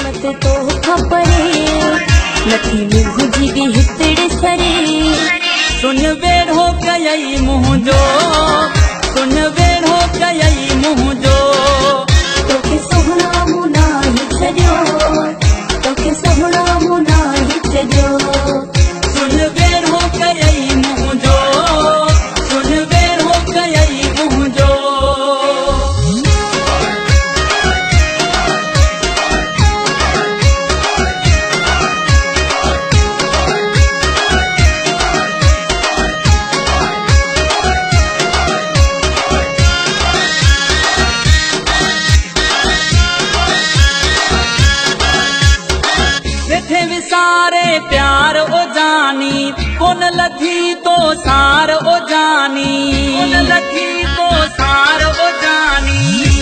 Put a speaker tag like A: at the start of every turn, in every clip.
A: किस्मत तो खपरे नथी मुंहिंजी बि हितड़े सरे।
B: सुन वेढ़ो कयई मुंहिंजो, सुन वेढ़ो कयई मुंहिंजो।
A: तोखे सोहणा मूं नाहे छॾियो, तोखे सोहणा मूं नाहे छॾियो।
B: सुन वेढ़ो कयई मुंहिंजो, सुन वेढ़ो कयई मुंहिंजो। वेठे विसारे प्यार ओ जानी, कोन लथी तो सार ओ जानी, कोन लथी तो सार ओ जानी।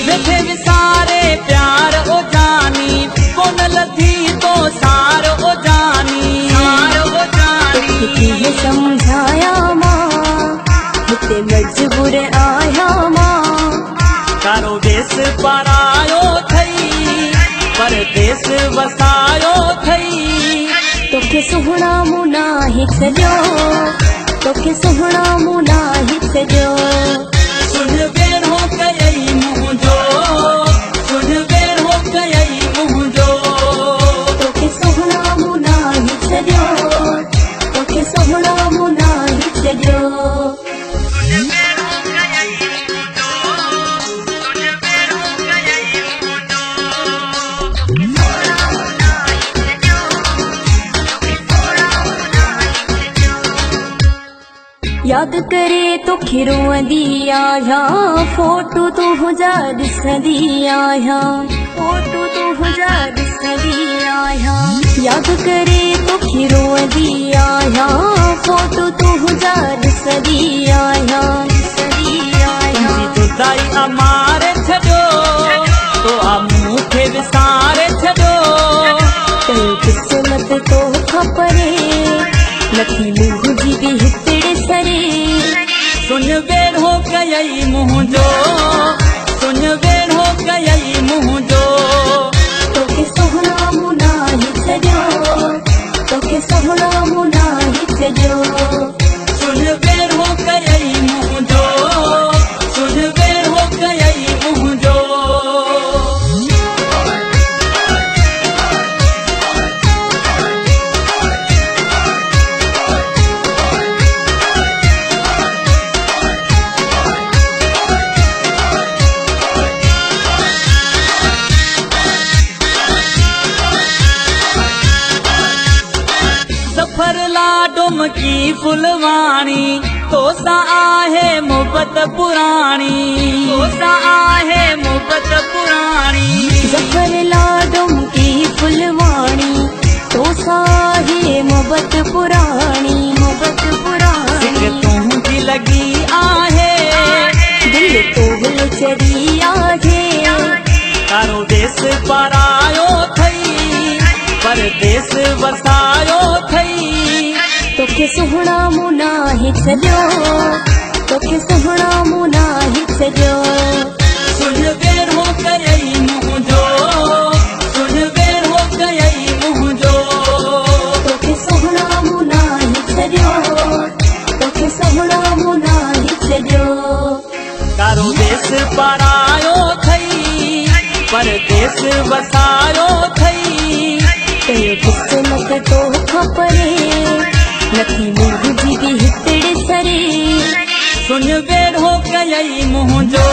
B: वेठे विसारे प्यार ओ जानी, कोन लथी तो सार ओ जानी, सार ओ जानी।
A: तुझे समझाया मां हिते मजबूर आया मां।
B: तारो देश परायो थई परदेस वसायो थई।
A: तोखे सोहणा मूं नाहे छॾियो, तोखे सोहणा मूं नाहे छॾियो।
B: सुन वेढ़ो कयई मुंहिंजो, सुन वेढ़ो कयई मुंहिंजो।
A: तोखे सोहणा मूं नाहे छॾियो, तोखे सोहणा मूं नाहे छॾियो। याद करे तोखे रोअंदी आहियां, फोटू तुंहिंजा ॾिसंदी आहियां, फोटू तुंहिंजा ॾिसंदी आहियां। याद करे तोखे रोअंदी आहियां, फोटू तुंहिंजा ॾिसंदी आहियां, ॾिसंदी आहियां।
B: जुदाई अमारे छॾियो तो मूंखे विसारे छॾियो।
A: तूं किस्मत तो खपरे नथी मुंहिंजी बि हितड़े सरे।
B: सुन वेढ़ो कयई मुंहिंजो, सुन वेढ़ो कयई मुंहिंजो।
A: तोखे सोहणा मूं नाहे छॾियो, तोखे सोहणा मूं नाहे छॾियो।
B: सुन वेढ़ो कयई मुंहिंजो, सुन वेढ़ो कयई मुंहिंजो। सफर लाडुम की फुलवाणी, तोसां आहे मोहबत पुराणी, तोसां आहे मोहबत पुराणी।
A: ज़फ़र लाडुम की फुलवाणी, तोसां आहे मोहबत पुराणी, मोहबत पुराणी।
B: सिक तुंहिंजी लॻी आहे,
A: दिल तोहल चढ़ी आहे।
B: तारो देश परायो थई परदेस वसायो थई।
A: तोखे सोहणा मूं नाहे छॾियो, तोखे सोहणा मूं नाहे छॾियो।
B: सुन वेढ़ो कयई मुंहिंजो, सुन वेढ़ो कयई मुंहिंजो।
A: तोखे सोहणा मूं नाहे छॾियो, तोखे सोहणा मूं नाहे छॾियो।
B: तारो देश परायो थई परदेस वसायो थई।
A: तुझे किस्मत तो खपरे नथी मुंहिंजी बि हितड़े सरे।
B: सुन वेढ़ो कयई मुंहिंजो।